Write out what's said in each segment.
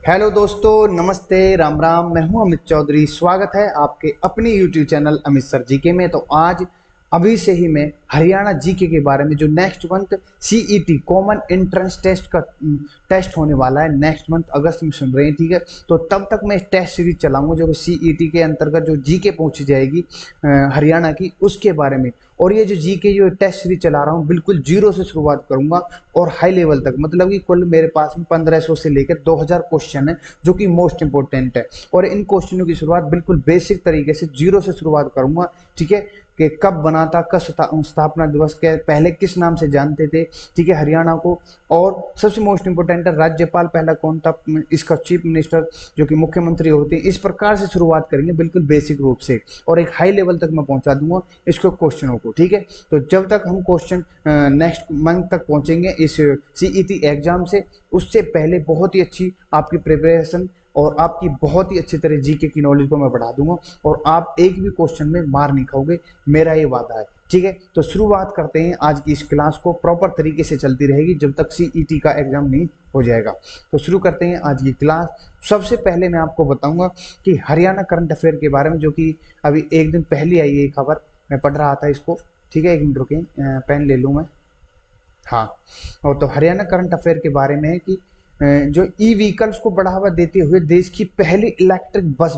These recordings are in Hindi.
हेलो दोस्तों, नमस्ते, राम राम। मैं हूं अमित चौधरी। स्वागत है आपके अपने YouTube channel Amit sir GK में। तो आज अभी से ही मैं हरियाणा जीके के बारे में, जो next month CET common entrance test का टेस्ट होने वाला है, नेक्स्ट मंथ अगस्त में सुन रहे हैं, ठीक है। तो तब तक मैं टेस्ट सीरीज चलाऊंगा जो सीईटी के अंतर्गत जो जीके पूछी जाएगी हरियाणा की, उसके बारे में। और ये जो जीके जो टेस्ट सीरीज चला रहा हूँ, बिल्कुल जीरो से शुरुआत करूंगा और हाई लेवल तक, मतलब कि कुल मेरे पास में 1500 से लेकर 2000 क्वेश्चन है जो कि मोस्ट इंपोर्टेंट है। और इन क्वेश्चनों की शुरुआत बिल्कुल बेसिक तरीके से जीरो से शुरुआत करूंगा, ठीक है। कि कब बना था, कब स्थापना दिवस के पहले किस नाम से जानते थे, ठीक है, हरियाणा को। और सबसे मोस्ट इंपोर्टेंट है, राज्यपाल पहला कौन था, इसका चीफ मिनिस्टर जो कि मुख्यमंत्री होते हैं। इस प्रकार से शुरुआत करेंगे बिल्कुल बेसिक रूप से, और एक हाई लेवल तक मैं पहुंचा दूंगा इसको क्वेश्चनों को, ठीक है। तो जब तक हम क्वेश्चन नेक्स्ट मंथ तक पहुंचेंगे इस सीईटी एग्जाम से, उससे पहले बहुत ही अच्छी आपकी प्रिपरेशन और आपकी बहुत ही अच्छी तरह जीके की नॉलेज को मैं बढ़ा दूंगा, और आप एक भी क्वेश्चन में मार नहीं खाओगे, मेरा ये वादा है, ठीक है। तो शुरुआत करते हैं आज की इस क्लास को। प्रॉपर तरीके से चलती रहेगी जब तक सीईटी का एग्जाम नहीं हो जाएगा। तो शुरू करते हैं आज की क्लास। सबसे पहले मैं आपको बताऊंगा कि हरियाणा करंट अफेयर के बारे में, जो कि अभी एक दिन पहले आई है खबर, मैं पढ़ रहा था इसको, ठीक है। एक मिनट रुके, पेन ले लूं मैं। हाँ, और तो हरियाणा करंट अफेयर के बारे में है कि जो ई व्हीकल्स को बढ़ावा देते हुए देश की पहली इलेक्ट्रिक बस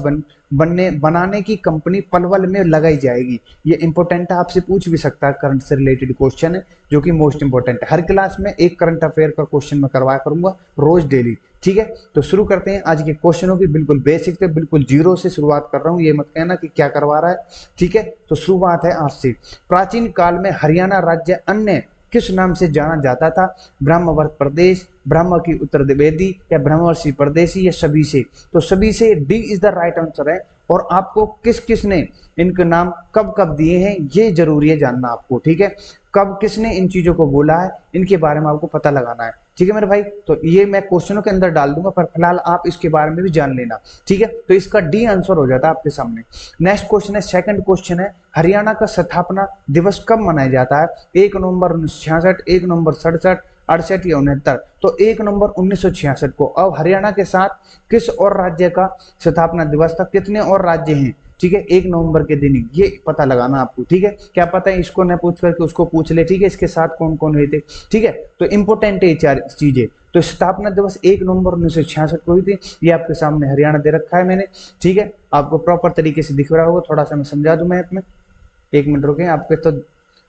बनाने की कंपनी पलवल में लगाई जाएगी। ये इंपॉर्टेंट है, आपसे पूछ भी सकता है, करंट से रिलेटेड क्वेश्चन है जो कि मोस्ट इंपॉर्टेंट है। हर क्लास में एक करंट अफेयर का क्वेश्चन मैं करवाया करूंगा रोज डेली, ठीक है। तो शुरू करते हैं आज के क्वेश्चनों की। बिल्कुल बेसिक से, बिल्कुल जीरो से शुरुआत कर रहा हूं, ये मत कहना कि क्या करवा रहा है, ठीक है। तो शुरुआत है आज से। प्राचीन काल में हरियाणा राज्य अन्य किस नाम से जाना जाता था? ब्रह्मवर्त प्रदेश, ब्रह्म की उत्तर द्विवेदी, या ब्रह्मवर्षि प्रदेशी, या सभी से? तो सभी से D is the right answer है। और आपको किस किस ने इनके नाम कब कब दिए हैं ये जरूरी है जानना आपको, ठीक है। कब किसने इन चीजों को बोला है, इनके बारे में आपको पता लगाना है, ठीक है मेरे भाई। तो ये मैं क्वेश्चनों के अंदर डाल दूंगा, पर फिलहाल आप इसके बारे में भी जान लेना, ठीक है। तो इसका डी आंसर हो जाता है आपके सामने। नेक्स्ट क्वेश्चन है, सेकंड क्वेश्चन है, हरियाणा का स्थापना दिवस कब मनाया जाता है? 1 नवंबर 1966, 1 नवंबर 67, 68 या 69? तो 1 नवंबर 1966 को। अब हरियाणा के साथ किस और राज्य का स्थापना दिवस था, कितने और राज्य हैं, ठीक है, 1 नवंबर के दिन ही, ये पता लगाना आपको, ठीक है। क्या पता है इसको न पूछ करके उसको पूछ ले, ठीक है, इसके साथ कौन कौन हुए थे, ठीक है। तो इंपोर्टेंट है ये चार चीजें। तो स्थापना दिवस 1 नवंबर 1966 को हुई थी। ये आपके सामने हरियाणा दे रखा है मैंने, ठीक है। आपको प्रॉपर तरीके से दिख रहा होगा, थोड़ा सा मैं समझा दूं मैप में। एक मिनट रुके, आपके तो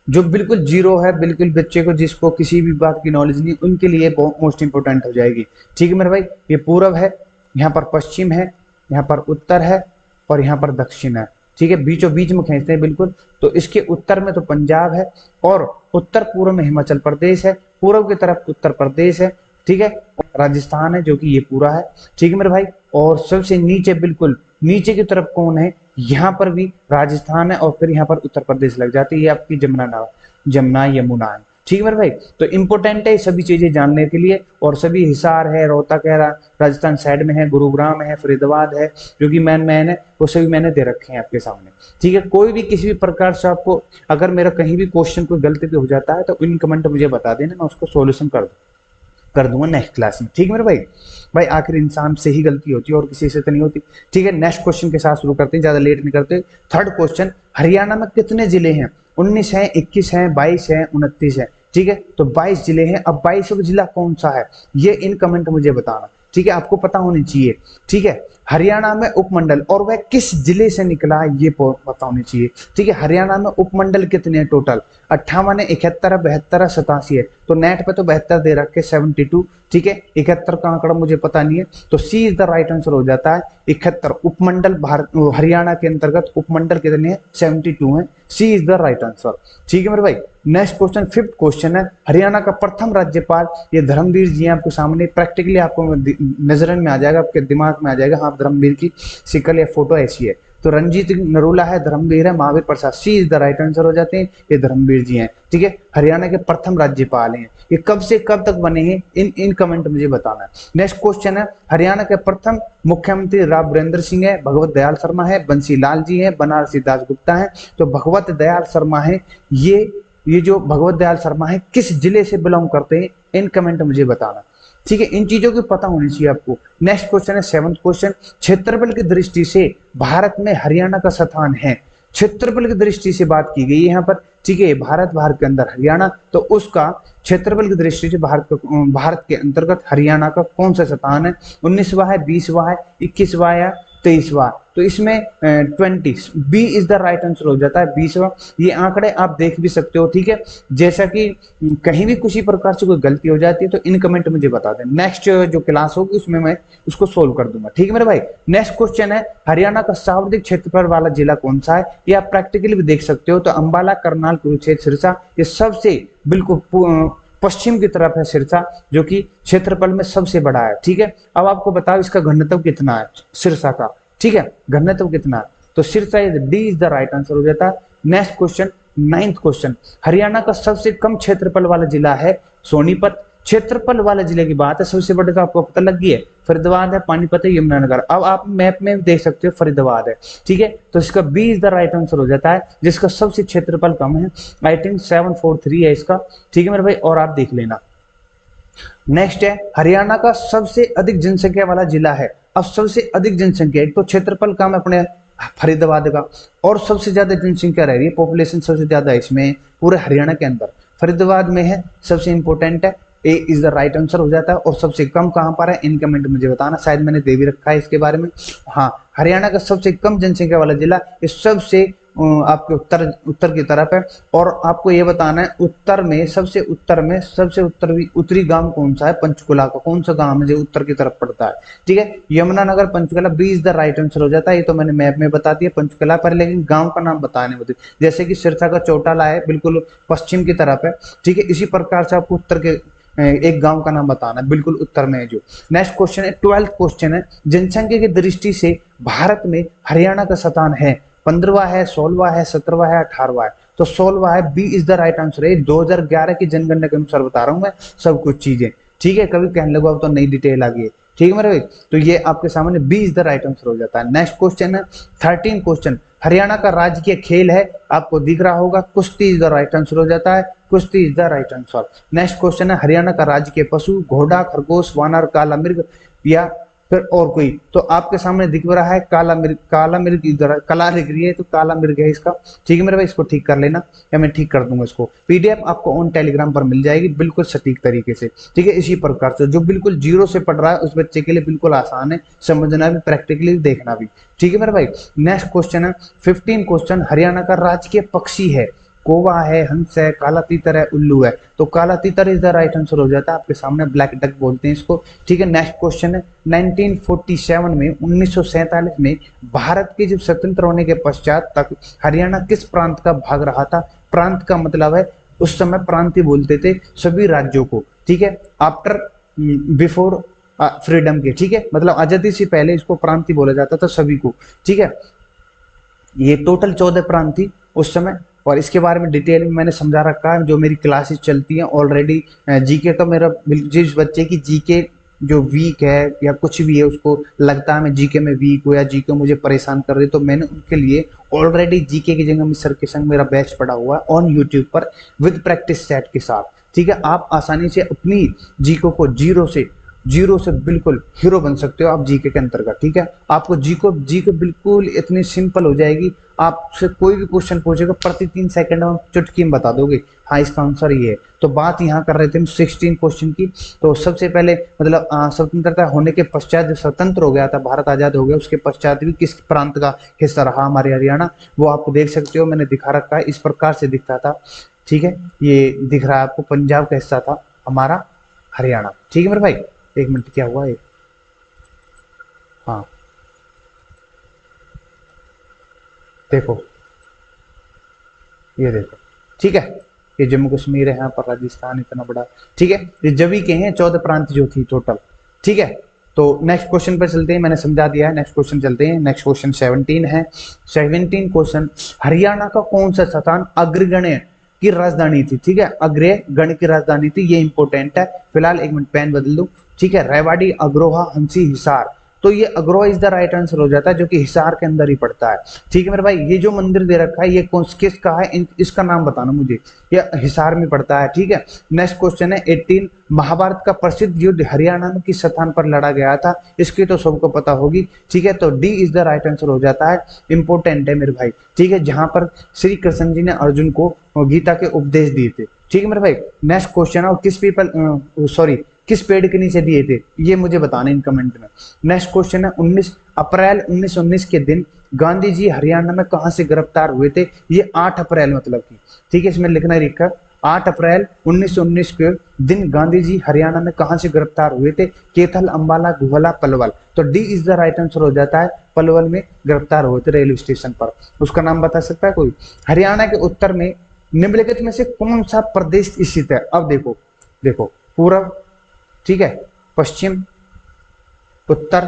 जो बिल्कुल जीरो है, बिल्कुल बच्चे को जिसको किसी भी बात की नॉलेज नहीं, उनके लिए बहुत मोस्ट इंपोर्टेंट हो जाएगी, ठीक है मेरे भाई। ये पूरब है, यहाँ पर पश्चिम है, यहाँ पर उत्तर है, और यहाँ पर दक्षिण है, ठीक है। बीचों बीच में खींचते हैं बिल्कुल। तो इसके उत्तर में तो पंजाब है, और उत्तर पूर्व में हिमाचल प्रदेश है, पूर्व की तरफ उत्तर प्रदेश है, ठीक है। राजस्थान है जो कि ये पूरा है, ठीक है मेरे भाई। और सबसे नीचे, बिल्कुल नीचे की तरफ कौन है? यहाँ पर भी राजस्थान है, और फिर यहाँ पर उत्तर प्रदेश लग जाती है। ये आपकी जमुना यमुना है, ठीक है मेरे भाई। तो इंपोर्टेंट है सभी चीजें जानने के लिए। और सभी हिसार है, रोहतक है, राजस्थान साइड में है, गुरुग्राम है, फरीदाबाद है, जो कि मैन है, वो सभी मैंने दे रखे हैं आपके सामने, ठीक है। कोई भी किसी भी प्रकार से आपको अगर मेरा कहीं भी क्वेश्चन कोई गलती पे हो जाता है तो इन कमेंट मुझे बता देना, मैं उसको सोल्यूशन कर दूंगा नेक्स्ट क्लास में, ठीक है मेरे भाई। भाई आखिर इंसान से ही गलती होती है और किसी से तो नहीं होती, ठीक है। नेक्स्ट क्वेश्चन के साथ शुरू करते हैं, ज्यादा लेट नहीं करते। थर्ड क्वेश्चन, हरियाणा में कितने जिले हैं? 19 है, 21 है, 22 है, 29 है, ठीक है। तो 22 जिले हैं। अब 22वां जिला कौन सा है, ये इन कमेंट मुझे बताना, ठीक है। आपको पता होनी चाहिए, ठीक है। हरियाणा में उपमंडल, और वह किस जिले से निकला है ये पता होनी चाहिए, ठीक है। हरियाणा में उपमंडल कितने हैं टोटल? 58 है, 71 है, 72 है, 87 है। तो नेट पे तो 72 दे रखे, 72, ठीक है। 71 का आंकड़ा मुझे पता नहीं है, तो सी इज द राइट आंसर हो जाता है 71। उपमंडल भारत हरियाणा के अंतर्गत उपमंडल कितने हैं? 72 है। सी इज द राइट आंसर, ठीक है मेरे भाई। नेक्स्ट क्वेश्चन, फिफ्थ क्वेश्चन है, हरियाणा का प्रथम राज्यपाल, ये धर्मवीर जी हैं आपके सामने। प्रैक्टिकली आपको नजर में आ जाएगा, आपके दिमाग में आ जाएगा, हाँ धर्मवीर की शिकल या फोटो ऐसी है। तो रंजीत नरूला है, धर्मवीर है, महावीर प्रसाद। सी इज द राइट आंसर हो जाते हैं, ये धर्मवीर जी हैं, ठीक है। हरियाणा के प्रथम राज्यपाल हैं। ये कब से कब तक बने हैं, इन कमेंट मुझे बताना है। नेक्स्ट क्वेश्चन है, हरियाणा के प्रथम मुख्यमंत्री राव वीरेंद्र सिंह है, भगवत दयाल शर्मा है, बंसी लाल जी है, बनारसी दास गुप्ता है। तो भगवत दयाल शर्मा है, ये जो भगवत दयाल शर्मा है किस जिले से बिलोंग करते हैं, इन कमेंट मुझे बताना, ठीक है, इन चीजों की पता होनी चाहिए आपको। नेक्स्ट क्वेश्चन है 7th क्वेश्चन, क्षेत्रफल की दृष्टि से भारत में हरियाणा का स्थान है। क्षेत्रफल की दृष्टि से बात की गई है यहाँ पर, ठीक है, भारत के अंदर हरियाणा, तो उसका क्षेत्रफल की दृष्टि से भारत के अंतर्गत हरियाणा का कौन सा स्थान है? 19वां है, 20वां है, 21वां या 23वां? तो इसमें 20, B is the right answer हो जाता है, 20वां। ये आंकड़े आप देख भी सकते हो, ठीक है। जैसा कि कहीं भी किसी प्रकार से कोई गलती हो जाती है तो इन कमेंट मुझे बता दें, नेक्स्ट जो क्लास होगी उसमें मैं उसको सोल्व कर दूंगा, ठीक है मेरे भाई। नेक्स्ट क्वेश्चन है, हरियाणा का सर्वाधिक क्षेत्रफल वाला जिला कौन सा है? ये आप प्रैक्टिकली भी देख सकते हो, तो अंबाला, करनाल, कुरुक्षेत्र, सिरसा, ये सबसे बिल्कुल पश्चिम की तरफ है सिरसा, जो कि क्षेत्रफल में सबसे बड़ा है, ठीक है। अब आपको बताओ इसका घनत्व कितना है सिरसा का, ठीक है, घनत्व कितना है? तो Sirsa D is the right answer हो जाता है। Next question 9th question, Haryana का सबसे कम क्षेत्रफल वाला जिला है सोनीपत। क्षेत्रफल वाले जिले की बात है, सबसे बड़े तो आपको पता लग गई है, फरीदाबाद है, पानीपत है, यमुनानगर। अब आप मैप में देख सकते हो फरीदाबाद है, ठीक है, तो इसका B is the right answer हो जाता है, जिसका सबसे क्षेत्रफल कम है, आई थिंक 743 है इसका, ठीक है मेरे भाई, और आप देख लेना। नेक्स्ट है, हरियाणा का सबसे अधिक जनसंख्या वाला जिला है। अब सबसे अधिक जनसंख्या, एक तो क्षेत्रफल कम है अपने फरीदाबाद का, और सबसे ज्यादा जनसंख्या रह रही है, पॉपुलेशन सबसे ज्यादा है इसमें पूरे हरियाणा के अंदर, फरीदाबाद में है, सबसे इंपॉर्टेंट है, ए इज द राइट आंसर हो जाता है। और सबसे कम कहां पर है, इन कमेंट मुझे बताना, शायद मैंने दे भी रखा है इसके बारे में। हाँ, हरियाणा का सबसे कम जनसंख्या वाला जिला ये सबसे आपके उत्तर की तरफ है। और आपको ये बताना है उत्तर में सबसे उत्तरी गांव कौन सा है? पंचकुला का कौन सा गांव है जो उत्तर की तरफ पड़ता है? ठीक है, Yamunanagar, Panchkula, B is the right answer हो जाता है। ये तो मैंने मैप में बता दिया पंचकुला पर, लेकिन गांव का नाम बताने में, जैसे कि सिरसा का चौटाला है बिल्कुल पश्चिम की तरफ है, ठीक है, इसी प्रकार से आपको उत्तर के एक गांव का नाम बताना है, बिल्कुल उत्तर में है जो। नेक्स्ट क्वेश्चन है 12th क्वेश्चन है, जनसंख्या की दृष्टि से भारत में हरियाणा का स्थान है? 15वां है, 16वां है, 17वां है, 18वां है? तो 16वां है, B is the right answer है। 2011 की जनगणना के अनुसार बता रहा हूं मैं सब कुछ चीजें, ठीक है, कभी कहने लगो अब तो नई डिटेल आ गई है, ठीक है मेरे भाई, तो ये आपके सामने B is the right answer हो जाता है। नेक्स्ट क्वेश्चन है 13 क्वेश्चन, हरियाणा का राजकीय खेल है, आपको दिख रहा होगा, कुश्ती इज द राइट आंसर हो जाता है, कुश्ती is the right answer. Next question है, हरियाणा का राजकीय पशु घोड़ा, खरगोश, वानर, काला मृग या फिर और कोई? तो आपके सामने दिख रहा है काला मृग, इधर कला दिख रही है तो काला मृग है इसका, ठीक है मेरे भाई, इसको ठीक कर लेना या मैं ठीक कर दूंगा इसको। पीडीएफ आपको ऑन टेलीग्राम पर मिल जाएगी बिल्कुल सटीक तरीके से, ठीक है। इसी प्रकार से जो बिल्कुल जीरो से पढ़ रहा है उस बच्चे के लिए बिल्कुल आसान है, समझना भी, प्रैक्टिकली देखना भी, ठीक है मेरे भाई। नेक्स्ट क्वेश्चन है 15 क्वेश्चन, हरियाणा का राजकीय पक्षी है? कौवा है, हंस है, काला तीतर है, उल्लू है? तो काला तीतर इज द राइट आंसर हो जाता है आपके सामने, ब्लैक डक बोलते हैं इसको, ठीक है। नेक्स्ट क्वेश्चन है 1947 में 1947 में भारत के जब स्वतंत्र होने के पश्चात तक हरियाणा किस प्रांत का भाग रहा था? प्रांत का मतलब है उस समय प्रांत ही बोलते थे सभी राज्यों को, ठीक है, आफ्टर बिफोर फ्रीडम के, ठीक है, मतलब आजादी से पहले इसको प्रांत ही बोला जाता था सभी को, ठीक है। ये टोटल 14 प्रांत थी उस समय, और इसके बारे में डिटेल में मैंने समझा रखा है, जो मेरी क्लासेस चलती हैं ऑलरेडी। जीके का मेरा, जिस बच्चे की जीके जो वीक है या कुछ भी है, उसको लगता है मैं जीके में वीक हूँ या जीके मुझे परेशान कर रही है, तो मैंने उनके लिए ऑलरेडी जीके की जगह में सर के संग मेरा बैच पड़ा हुआ है ऑन यूट्यूब पर विद प्रैक्टिस सेट के साथ, ठीक है। आप आसानी से अपनी जीके को जीरो से बिल्कुल हीरो बन सकते हो आप जीके के अंतर्गत, ठीक है। आपको जीके बिल्कुल इतनी सिंपल हो जाएगी, आपसे कोई भी क्वेश्चन पूछेगा प्रति 3 सेकंड में चुटकी में बता दोगे हाँ इसका आंसर ये है। तो बात यहाँ कर रहे थे हम 16 क्वेश्चन की। तो सबसे पहले मतलब स्वतंत्रता होने के पश्चात जब स्वतंत्र हो गया था, भारत आजाद हो गया, उसके पश्चात भी किस प्रांत का हिस्सा रहा हमारे हरियाणा, वो आपको देख सकते हो, मैंने दिखा रखा है, इस प्रकार से दिखता था, ठीक है। ये दिख रहा है आपको, पंजाब का हिस्सा था हमारा हरियाणा, ठीक है मेरे भाई। एक मिनट, क्या हुआ ये? हाँ देखो, ये देखो, ठीक है, ये जम्मू कश्मीर है, यहाँ पर राजस्थान इतना बड़ा, ठीक है। ये जवी के हैं 14 प्रांत जो थी टोटल, ठीक है। तो नेक्स्ट क्वेश्चन पर चलते हैं, मैंने समझा दिया है, नेक्स्ट क्वेश्चन चलते हैं। नेक्स्ट क्वेश्चन 17 है। 17 क्वेश्चन, हरियाणा का कौन सा स्थान अग्रगण्य की राजधानी थी? ठीक है, अग्रगण्य की राजधानी थी, ये इंपॉर्टेंट है। फिलहाल एक मिनट पेन बदल दूं, ठीक है। रेवाड़ी, अग्रोहा, हंसी, हिसार, तो ये Agroha is the right answer हो जाता है, जो कि हिसार के अंदर ही पड़ता है। ठीक है मेरे भाई, ये जो मंदिर दे रखा है ये कौन किसका है, इसका नाम बताना मुझे, ये हिसार में पड़ता है। ठीक है, नेक्स्ट क्वेश्चन है 18, महाभारत का प्रसिद्ध युद्ध हरियाणा में किस स्थान पर लड़ा गया था, इसकी तो सबको पता होगी। ठीक है, तो D is the right answer हो जाता है, इंपोर्टेंट है मेरे भाई। ठीक है, जहां पर श्री कृष्ण जी ने अर्जुन को गीता के उपदेश दिए थे। ठीक है मेरे भाई, नेक्स्ट क्वेश्चन है, किस पीपल सॉरी किस पेड़ के नीचे दिए थे, ये मुझे बताना इन कमेंट में। नेक्स्ट क्वेश्चन है 19 अप्रैल 1919 के दिन गांधी जी हरियाणा में कहां से गिरफ्तार हुए थे, ये 8 अप्रैल मतलब की। ठीक है, इसमें लिखना लिखा 8 अप्रैल 1919 के दिन गांधी जी हरियाणा में कहां से गिरफ्तार हुए थे, कैथल, अंबाला, गुहला, पलवल। तो D is the right answer हो जाता है, पलवल में गिरफ्तार हुए थे रेलवे स्टेशन पर। उसका नाम बता सकता है कोई। हरियाणा के उत्तर में निम्नलिखित में से कौन सा प्रदेश स्थित है। अब देखो देखो, पूर्व, ठीक है, पश्चिम, उत्तर,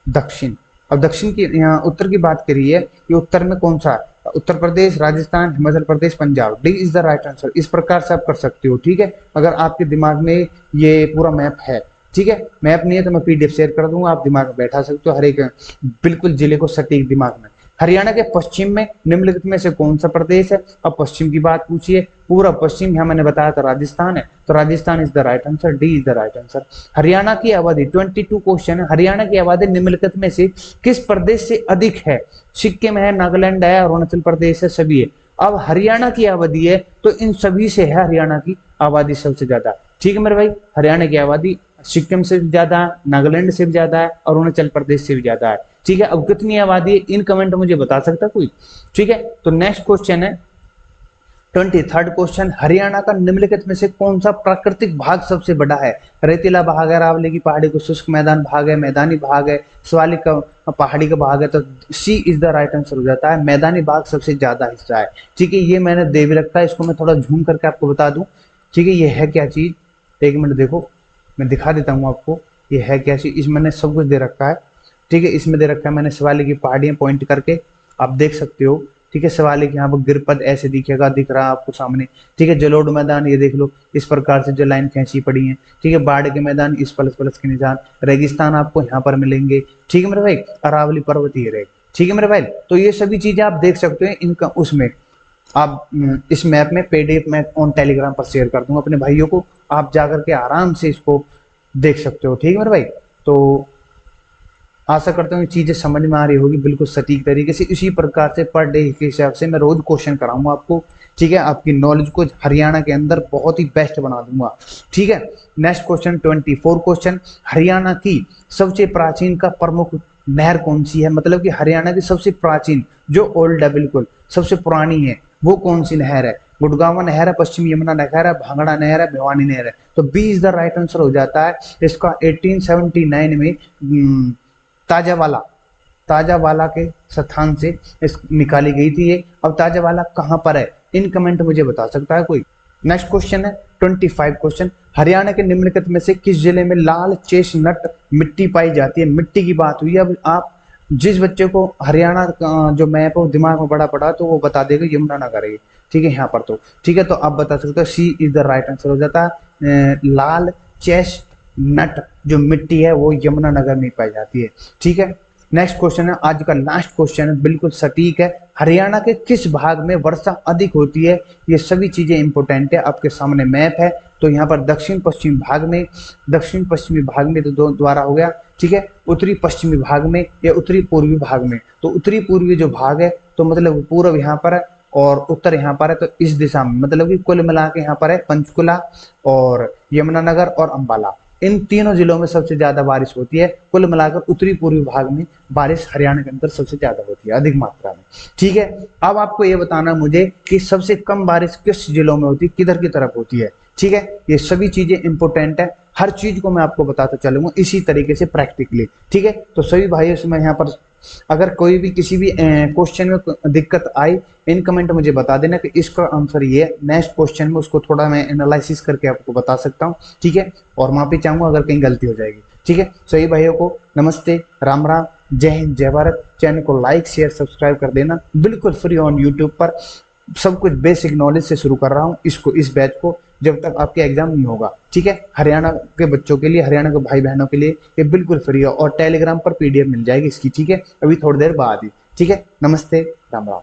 दक्षिण। अब दक्षिण की यहाँ उत्तर की बात करिए, ये उत्तर में कौन सा है, Uttar Pradesh, Rajasthan, Himachal Pradesh, Punjab. D is the right answer. इस प्रकार से आप कर सकते हो। ठीक है, अगर आपके दिमाग में ये पूरा मैप है। ठीक है, मैप नहीं है तो मैं पीडीएफ शेयर कर दूंगा, आप दिमाग में बैठा सकते हो हर एक बिल्कुल जिले को सटीक दिमाग में। हरियाणा के पश्चिम में निम्नलिखित में से कौन सा प्रदेश है। अब पश्चिम की बात पूछिए, पूरा पश्चिम यहाँ मैंने बताया था राजस्थान है, तो Rajasthan is the right answer, D is the right answer. Haryana की आबादी 22 क्वेश्चन है, हरियाणा की आबादी निम्नलिखित में से किस प्रदेश से अधिक है। सिक्किम है, नागालैंड है, अरुणाचल प्रदेश है, सभी है। अब हरियाणा की आबादी है तो इन सभी से है हरियाणा की आबादी सबसे ज्यादा। ठीक है मेरे भाई, हरियाणा की आबादी सिक्किम से भी ज्यादा है, नागालैंड से भी ज्यादा है, अरुणाचल प्रदेश से भी ज्यादा है। ठीक है, अब कितनी आबादी है इन कमेंट मुझे बता सकता कोई। ठीक है, तो नेक्स्ट क्वेश्चन है 23rd क्वेश्चन, हरियाणा का निम्नलिखित में से कौन सा प्राकृतिक भाग सबसे बड़ा है। रेतीला भाग है, अरावली की पहाड़ी को शुष्क मैदान भाग है, मैदानी भाग है, शिवालिक का पहाड़ी का भाग है। तो सी इज द राइट आंसर हो जाता है, मैदानी भाग सबसे ज्यादा हिस्सा है। ठीक है, ये मैंने दे भी रखा है, इसको मैं थोड़ा झूम करके आपको बता दूं। ठीक है, ये है क्या चीज, एक मिनट देखो मैं दिखा देता हूँ आपको, ये है क्या चीज। इसमें मैंने सब कुछ दे रखा है। ठीक है, इसमें दे रखा है मैंने शिवालिक की पहाड़ियां पॉइंट करके, आप देख सकते हो। ठीक है, शिवालिक यहाँ पर गिरपद ऐसे दिखेगा, दिख रहा है आपको सामने। ठीक है, जलोढ़ मैदान ये देख लो, इस प्रकार से जो लाइन खींची पड़ी है। ठीक है, बाढ़ के मैदान इस प्लस प्लस के निशान, रेगिस्तान आपको यहाँ पर मिलेंगे। ठीक है मेरे भाई, अरावली पर्वत ये रहे। ठीक है मेरे भाई, तो ये सभी चीजें आप देख सकते हैं इनका उसमें। आप इस मैप में पीडीएफ में ऑन टेलीग्राम पर शेयर कर दूंगा अपने भाइयों को, आप जाकर के आराम से इसको देख सकते हो। ठीक है मेरे भाई, तो आशा करता हूँ चीजें समझ में आ रही होगी बिल्कुल सटीक तरीके से। इसी प्रकार से पर डे के हिसाब से मैं रोज क्वेश्चन कराऊंगा आपको। ठीक है, आपकी नॉलेज को हरियाणा के अंदर बहुत ही बेस्ट बना दूंगा। ठीक है, नेक्स्ट क्वेश्चन 24 क्वेश्चन, हरियाणा की सबसे प्राचीन का प्रमुख नहर कौन सी है। मतलब कि हरियाणा की सबसे प्राचीन जो ओल्ड है, बिल्कुल सबसे पुरानी है, वो कौन सी नहर है। गुड़गावा नहर है, पश्चिम यमुना नहर है, भांगड़ा नहर है, भिवानी नहर है। तो B is the right answer हो जाता है। इसका 1879 में ताजावाला के स्थान से निकाली गई थी ये। अब ताजावाला कहां पर है, इन कमेंट मुझे बता सकता है कोई। नेक्स्ट क्वेश्चन है 25 क्वेश्चन, हरियाणा के निम्नलिखित में से किस जिले में लाल चेस्टनट मिट्टी पाई जाती है। मिट्टी की बात हुई, अब आप जिस बच्चे को हरियाणा का जो मैप है दिमाग में बड़ा पड़ा तो वो बता देगा यमुनानगर है। ठीक है, यहाँ पर तो ठीक है, तो आप बता सकते हो सी इज द राइट आंसर हो जाता है। लाल चेस्टनट जो मिट्टी है वो यमुनानगर में पाई जाती है। ठीक है, नेक्स्ट क्वेश्चन है आज का लास्ट क्वेश्चन है, बिल्कुल सटीक है। हरियाणा के किस भाग में वर्षा अधिक होती है। ये सभी चीजें इंपोर्टेंट है, आपके सामने मैप है। तो यहाँ पर दक्षिण पश्चिमी भाग में, दक्षिण पश्चिमी भाग में तो दो द्वारा हो गया। ठीक है, उत्तरी पश्चिमी भाग में या उत्तरी पूर्वी भाग में। तो उत्तरी पूर्वी जो भाग है तो मतलब पूर्व यहाँ पर है और उत्तर यहाँ पर है, तो इस दिशा में मतलब कि कुल मिला के यहाँ पर है पंचकुला और यमुनानगर और अंबाला। इन तीनों जिलों में सबसे ज्यादा बारिश होती है। कुल मिलाकर उत्तरी पूर्वी भाग में बारिश हरियाणा के अंदर सबसे ज्यादा होती है, अधिक मात्रा में। ठीक है, अब आपको ये बताना मुझे कि सबसे कम बारिश किस जिलों में होती है, किधर की तरफ होती है। ठीक है, ये सभी चीजें इंपोर्टेंट है, हर चीज को मैं आपको बताता चलूंगा इसी तरीके से प्रैक्टिकली। ठीक है, तो सभी भाइयों से मैं यहाँ पर अगर कोई भी किसी भी क्वेश्चन में दिक्कत आई, इन कमेंट मुझे बता देना कि इसका आंसर ये है। नेक्स्ट क्वेश्चन में उसको थोड़ा मैं एनालिसिस करके आपको बता सकता हूँ। ठीक है, और माफी चाहूंगा अगर कहीं गलती हो जाएगी। ठीक है, सभी भाइयों को नमस्ते, राम जय हिंद, जय भारत। चैनल को लाइक शेयर सब्सक्राइब कर देना, बिल्कुल फ्री ऑन यूट्यूब पर। सब कुछ बेसिक नॉलेज से शुरू कर रहा हूँ इसको, इस बैच को, जब तक आपके एग्जाम नहीं होगा। ठीक है, हरियाणा के बच्चों के लिए, हरियाणा के भाई बहनों के लिए ये बिल्कुल फ्री है, और टेलीग्राम पर पीडीएफ मिल जाएगी इसकी। ठीक है, अभी थोड़ी देर बाद ही। ठीक है, नमस्ते, राम राम।